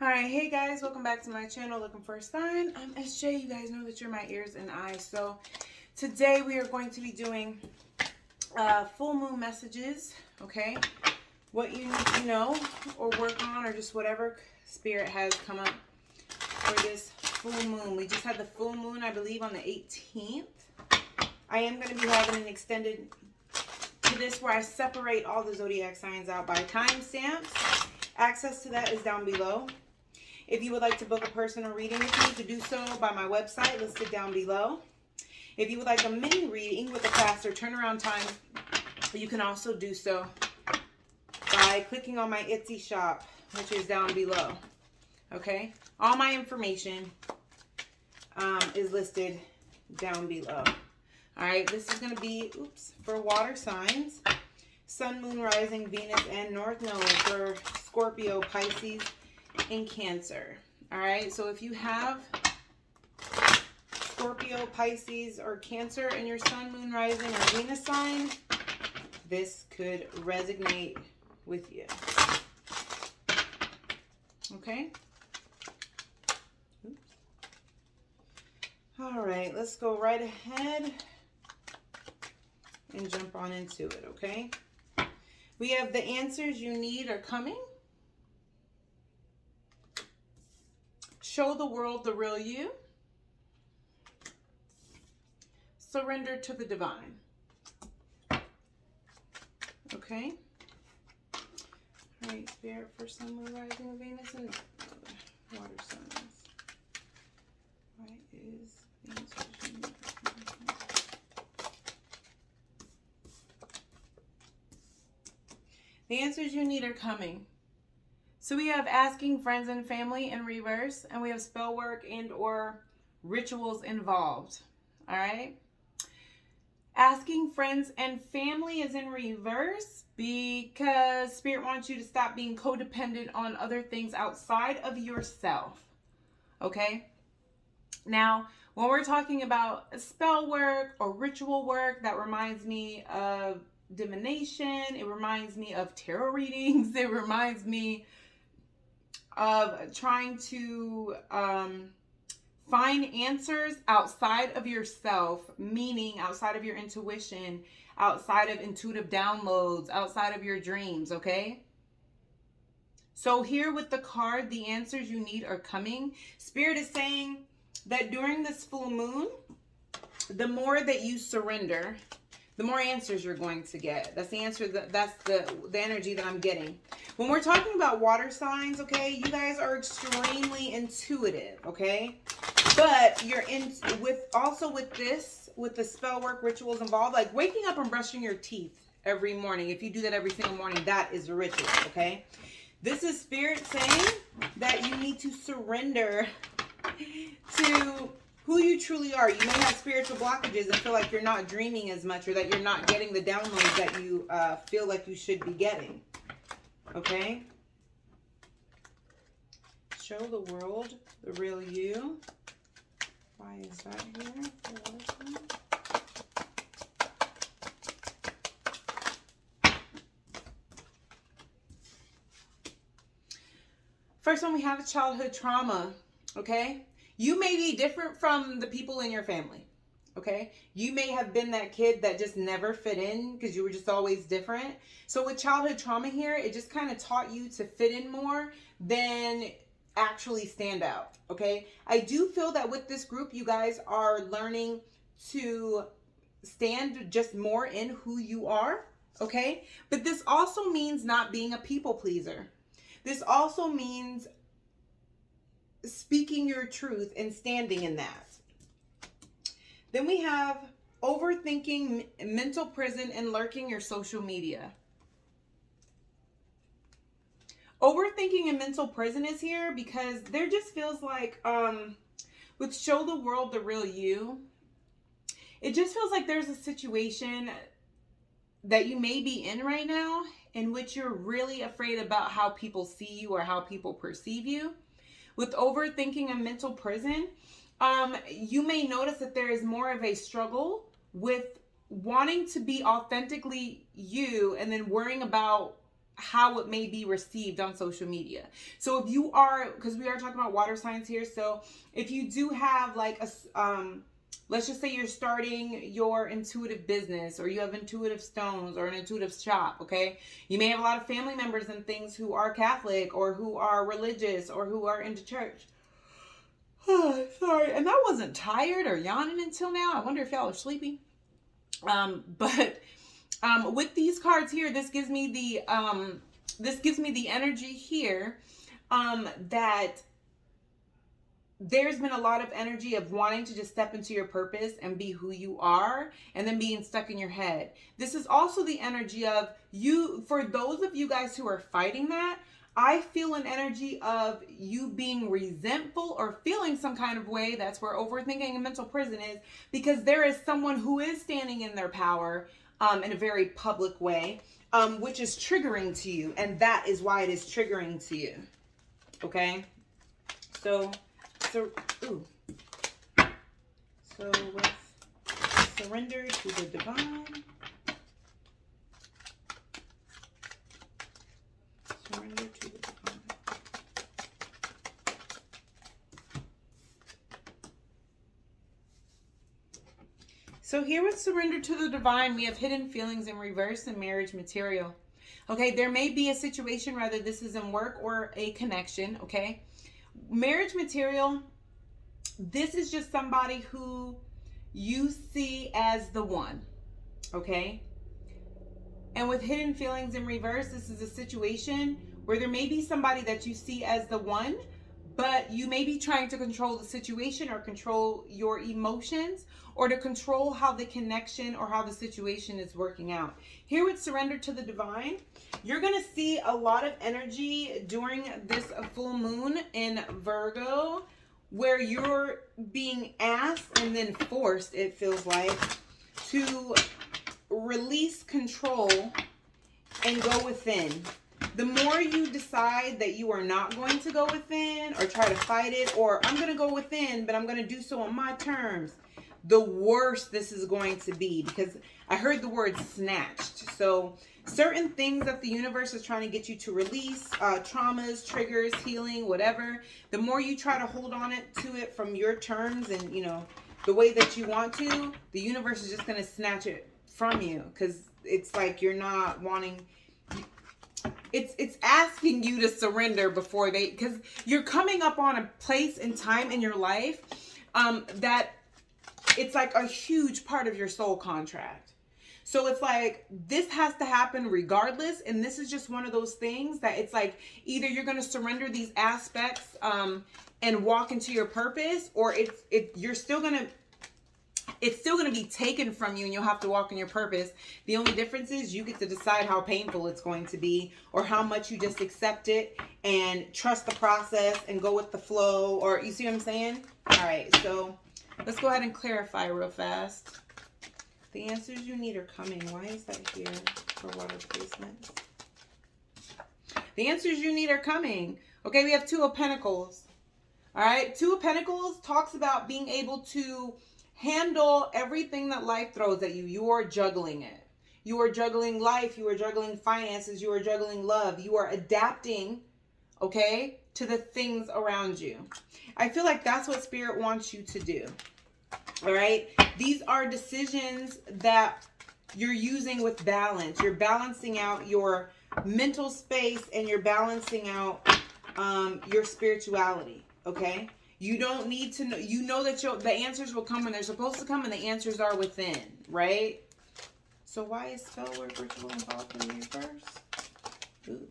Alright, hey guys, welcome back to my channel, Looking for a Sign. I'm SJ. You guys know that you're my ears and eyes. So today we are going to be doing full moon messages, okay? What you need to know or work on, or just whatever spirit has come up for this full moon. We just had the full moon, I believe, on the 18th. I am going to be having an extended to this where I separate all the zodiac signs out by timestamps. Access to that is down below. If you would like to book a personal reading with me, to do so by my website listed down below. If you would like a mini reading with a faster turnaround time, you can also do so by clicking on my Esty Shop, which is down below. Okay? All my information is listed down below. Alright, this is going to be, for water signs. Sun, Moon, Rising, Venus, and North Node for Scorpio, Pisces, and Cancer. Alright, so if you have Scorpio, Pisces, or Cancer in your Sun, Moon, Rising, or Venus sign, this could resonate with you. Okay? Alright, let's go right ahead and jump on into it, okay? We have the answers you need are coming. Show the world the real you. Surrender to the divine. Okay? All right, Spirit for Sun, Moon, Rising, Venus, and water signs. What is the answers you need? The answers you need are coming. So we have asking friends and family in reverse, and we have spell work and or rituals involved. All right. Asking friends and family is in reverse because Spirit wants you to stop being codependent on other things outside of yourself. Okay. Now, when we're talking about spell work or ritual work, that reminds me of divination. It reminds me of tarot readings. It reminds me of trying to find answers outside of yourself, meaning outside of your intuition, outside of intuitive downloads, outside of your dreams, okay? So here with the card, the answers you need are coming. Spirit is saying that during this full moon, the more that you surrender, the more answers you're going to get. That's the answer. That's the energy that I'm getting. When we're talking about water signs, okay, you guys are extremely intuitive, okay? But you're with the spell work rituals involved, like waking up and brushing your teeth every morning. If you do that every single morning, that is a ritual, okay? This is Spirit saying that you need to surrender to who you truly are. You may have spiritual blockages and feel like you're not dreaming as much, or that you're not getting the downloads that you feel like you should be getting. Okay? Show the world the real you. Why is that here? First one, we have childhood trauma. Okay? You may be different from the people in your family, okay? You may have been that kid that just never fit in because you were just always different. So with childhood trauma here, it just kind of taught you to fit in more than actually stand out, okay? I do feel that with this group, you guys are learning to stand just more in who you are, okay? But this also means not being a people pleaser. This also means speaking your truth and standing in that. Then we have overthinking, mental prison, and lurking your social media. Overthinking and mental prison is here because there just feels like with show the world the real you, it just feels like there's a situation that you may be in right now in which you're really afraid about how people see you or how people perceive you. With overthinking and mental prison, you may notice that there is more of a struggle with wanting to be authentically you and then worrying about how it may be received on social media. So if you are, because we are talking about water signs here, so if you do have like a let's just say you're starting your intuitive business, or you have intuitive stones or an intuitive shop, okay? You may have a lot of family members and things who are Catholic or who are religious or who are into church. Sorry, and I wasn't tired or yawning until now. I wonder if y'all are sleepy. But with these cards here, this gives me the energy here that there's been a lot of energy of wanting to just step into your purpose and be who you are, and then being stuck in your head. This is also the energy of you, for those of you guys who are fighting that, I feel an energy of you being resentful or feeling some kind of way. That's where overthinking and mental prison is, because there is someone who is standing in their power in a very public way, which is triggering to you, and that is why it is triggering to you. Okay? So with surrender to the divine. Surrender to the divine. So here with surrender to the divine, we have hidden feelings in reverse and marriage material. Okay, there may be a situation, whether this is in work or a connection, okay? Marriage material, this is just somebody who you see as the one, okay? And with hidden feelings in reverse, this is a situation where there may be somebody that you see as the one, but you may be trying to control the situation or control your emotions or to control how the connection or how the situation is working out. Here with surrender to the divine, you're going to see a lot of energy during this full moon in Virgo, where you're being asked and then forced, it feels like, to release control and go within. The more you decide that you are not going to go within or try to fight it, or I'm going to go within, but I'm going to do so on my terms, the worse this is going to be, because I heard the word snatched. So certain things that the universe is trying to get you to release, traumas, triggers, healing, whatever, the more you try to hold on to it from your terms and, you know, the way that you want to, the universe is just going to snatch it from you, because it's like you're not wanting... It's asking you to surrender before because you're coming up on a place and time in your life that it's like a huge part of your soul contract. So it's like, this has to happen regardless. And this is just one of those things that it's like, either you're going to surrender these aspects and walk into your purpose, or it's still going to be taken from you and you'll have to walk in your purpose. The only difference is you get to decide how painful it's going to be, or how much you just accept it and trust the process and go with the flow, or you see what I'm saying? All right, so let's go ahead and clarify real fast. The answers you need are coming. Why is that here for water placements? The answers you need are coming. Okay, we have Two of Pentacles. All right, Two of Pentacles talks about being able to handle everything that life throws at you. You are juggling it. You are juggling life. You are juggling finances. You are juggling love. You are adapting, okay, to the things around you. I feel like that's what Spirit wants you to do. All right. These are decisions that you're using with balance. You're balancing out your mental space and you're balancing out your spirituality. Okay. You don't need to know. You know that the answers will come when they're supposed to come, and the answers are within, right? So why is spell work ritual involved in reverse? Ooh.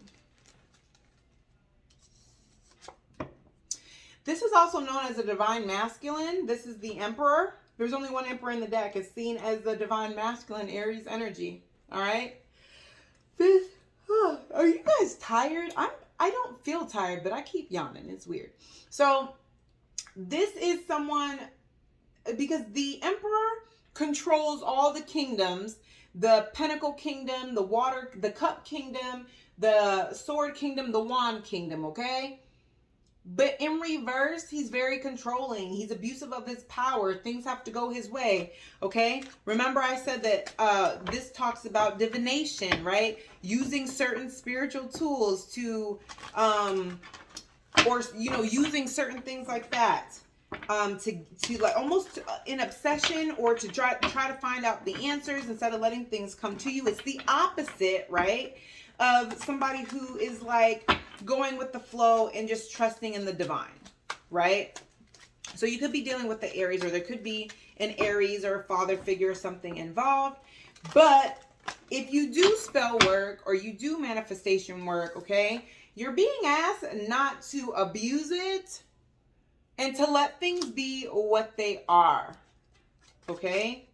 This is also known as a divine masculine. This is the Emperor. There's only one Emperor in the deck. It's seen as the divine masculine Aries energy. All right. Are you guys tired? I don't feel tired, but I keep yawning. It's weird. So this is someone, because the Emperor controls all the kingdoms, the Pentacle Kingdom, the Cup Kingdom, the Sword Kingdom, the Wand Kingdom, okay? But in reverse, he's very controlling. He's abusive of his power. Things have to go his way. Okay? Remember I said that this talks about divination, right? Using certain spiritual tools to, or, you know, using certain things like that. To like almost an obsession, or to try to find out the answers instead of letting things come to you. It's the opposite, right? Of somebody who is like going with the flow and just trusting in the divine, right? So you could be dealing with the Aries, or there could be an Aries or a father figure or something involved. But if you do spell work or you do manifestation work, okay, you're being asked not to abuse it and to let things be what they are, okay?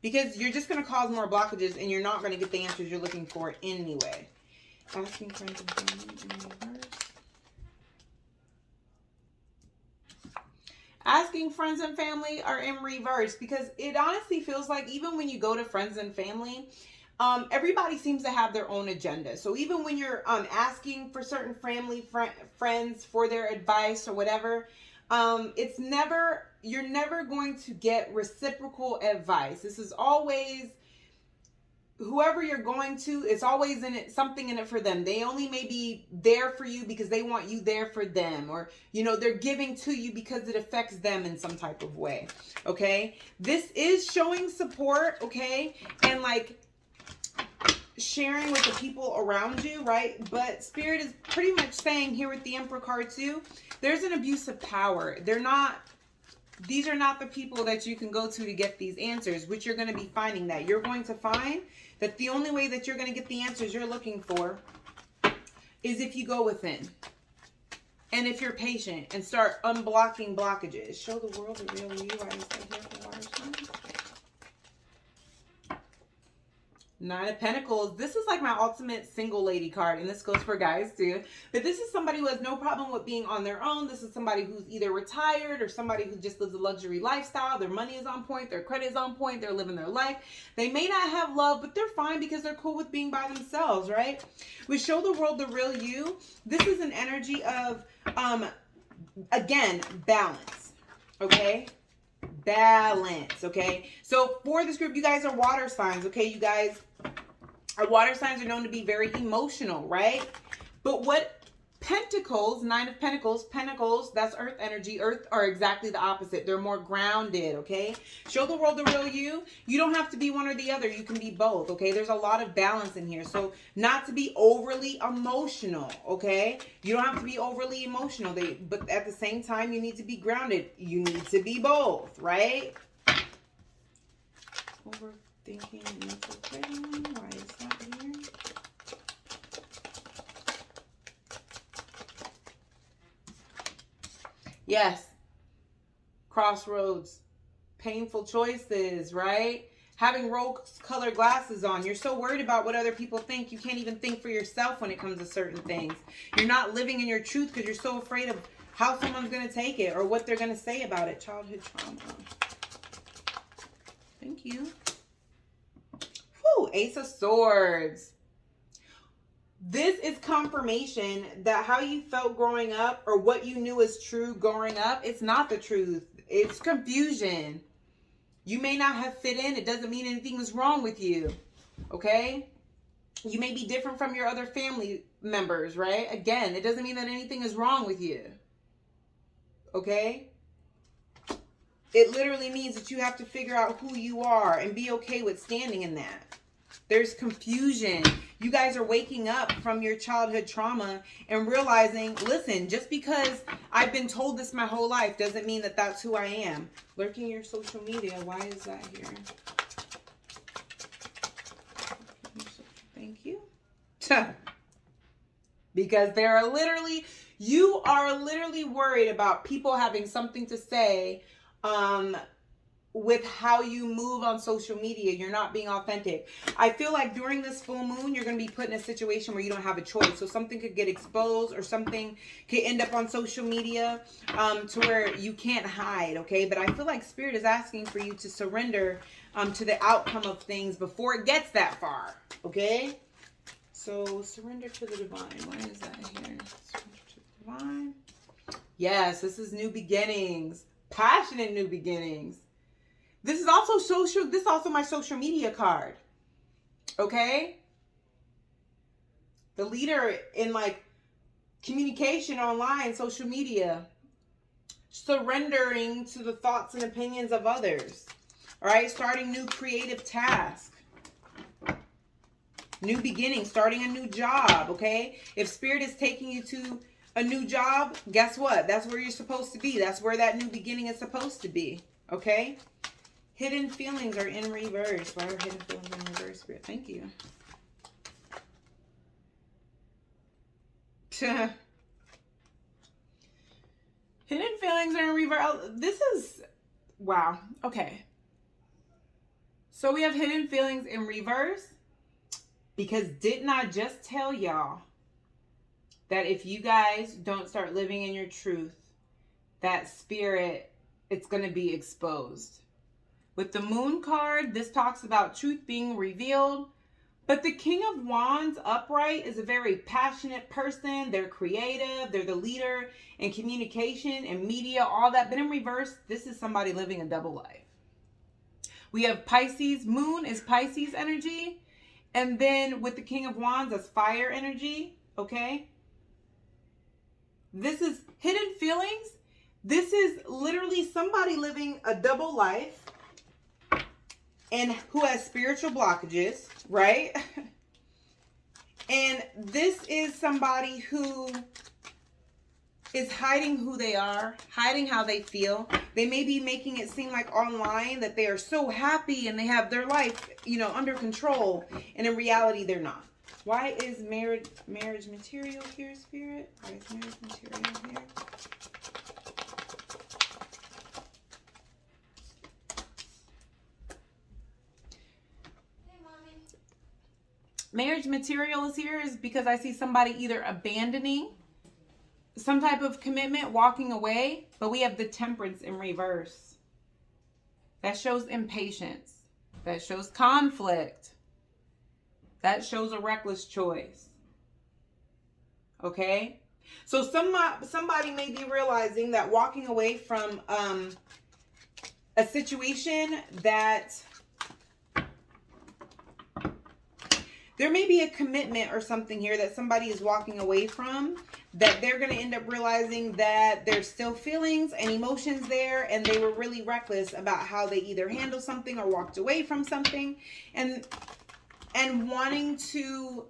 Because you're just going to cause more blockages and you're not going to get the answers you're looking for anyway. Asking friends and family in reverse. Asking friends and family are in reverse, because it honestly feels like even when you go to friends and family, everybody seems to have their own agenda. So even when you're asking for certain family friends for their advice or whatever, you're never going to get reciprocal advice. This is always, whoever you're going to, it's always something in it for them. They only may be there for you because they want you there for them, or, you know, they're giving to you because it affects them in some type of way. Okay. This is showing support. Okay. And like sharing with the people around you, right? But Spirit is pretty much saying here with the Emperor card too, there's an abuse of power. These are not the people that you can go to get these answers, which you're going to be finding that. You're going to find that the only way that you're going to get the answers you're looking for is if you go within. And if you're patient and start unblocking blockages. Show the world the real you. Why is that here for water signs? Nine of Pentacles. This is like my ultimate single lady card, and this goes for guys too. But this is somebody who has no problem with being on their own. This is somebody who's either retired or somebody who just lives a luxury lifestyle. Their money is on point. Their credit is on point. They're living their life. They may not have love, but they're fine because they're cool with being by themselves, right? We show the world the real you. This is an energy of, again, balance, okay? Balance, okay? So for this group, you guys are water signs, okay? You guys are water signs, are known to be very emotional, right? But what Pentacles, Nine of Pentacles, Pentacles, that's earth energy. Earth are exactly the opposite. They're more grounded, okay? Show the world the real you. You don't have to be one or the other. You can be both, okay? There's a lot of balance in here. So not to be overly emotional, okay? You don't have to be overly emotional. But at the same time, you need to be grounded. You need to be both, right? Overthinking and infiltrating. Why is that here? Yes. Crossroads. Painful choices, right? Having rose-colored glasses on. You're so worried about what other people think. You can't even think for yourself when it comes to certain things. You're not living in your truth because you're so afraid of how someone's going to take it or what they're going to say about it. Childhood trauma. Thank you. Whew, Ace of Swords. This is confirmation that how you felt growing up or what you knew is true growing up, it's not the truth. It's confusion. You may not have fit in. It doesn't mean anything was wrong with you. Okay? You may be different from your other family members, right? Again, it doesn't mean that anything is wrong with you. Okay? It literally means that you have to figure out who you are and be okay with standing in that. There's confusion. You guys are waking up from your childhood trauma and realizing, listen, just because I've been told this my whole life doesn't mean that that's who I am. Lurking your social media. Why is that here? Thank you. Because you are literally worried about people having something to say, with how you move on social media. You're not being authentic. I feel like during this full moon, you're going to be put in a situation where you don't have a choice. So something could get exposed or something could end up on social media to where you can't hide, okay? But I feel like Spirit is asking for you to surrender to the outcome of things before it gets that far, okay? So surrender to the divine. What is that here? Surrender to the divine. Yes, this is new beginnings. Passionate new beginnings. This is also social. This is also my social media card. Okay? The leader in like communication online, social media. Surrendering to the thoughts and opinions of others. All right? Starting new creative tasks. New beginning, starting a new job, okay? If Spirit is taking you to a new job, guess what? That's where you're supposed to be. That's where that new beginning is supposed to be, okay? Hidden feelings are in reverse. Why are hidden feelings in reverse, Spirit? Thank you. Hidden feelings are in reverse. This is, wow, okay. So we have hidden feelings in reverse. Because didn't I just tell y'all that if you guys don't start living in your truth, that Spirit, it's going to be exposed. With the Moon card, this talks about truth being revealed. But the King of Wands upright is a very passionate person. They're creative. They're the leader in communication and media, all that. But in reverse, this is somebody living a double life. We have Pisces. Moon is Pisces energy. And then with the King of Wands, that's fire energy, okay? This is hidden feelings. This is literally somebody living a double life and who has spiritual blockages, right? And this is somebody who is hiding who they are, hiding how they feel. They may be making it seem like online that they are so happy and they have their life, under control. And in reality, they're not. Why is marriage material here, Spirit? Why is marriage material here? Hey, Mommy. Marriage material is here is because I see somebody either abandoning some type of commitment, walking away, but we have the Temperance in reverse. That shows impatience. That shows conflict. That shows a reckless choice. Okay? So somebody may be realizing that walking away from a situation that there may be a commitment or something here that somebody is walking away from, that they're going to end up realizing that there's still feelings and emotions there, and they were really reckless about how they either handled something or walked away from something, and wanting to,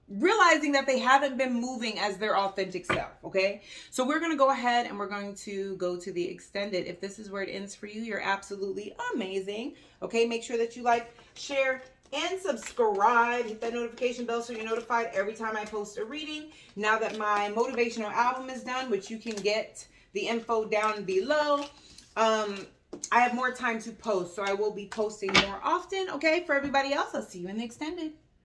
realizing that they haven't been moving as their authentic self, okay? So we're going to go ahead and we're going to go to the extended. If this is where it ends for you, you're absolutely amazing, okay? Make sure that you like, share, and subscribe. Hit that notification bell so you're notified every time I post a reading. Now that my motivational album is done, which you can get the info down below, I have more time to post, so I will be posting more often. Okay, for everybody else, I'll see you in the extended.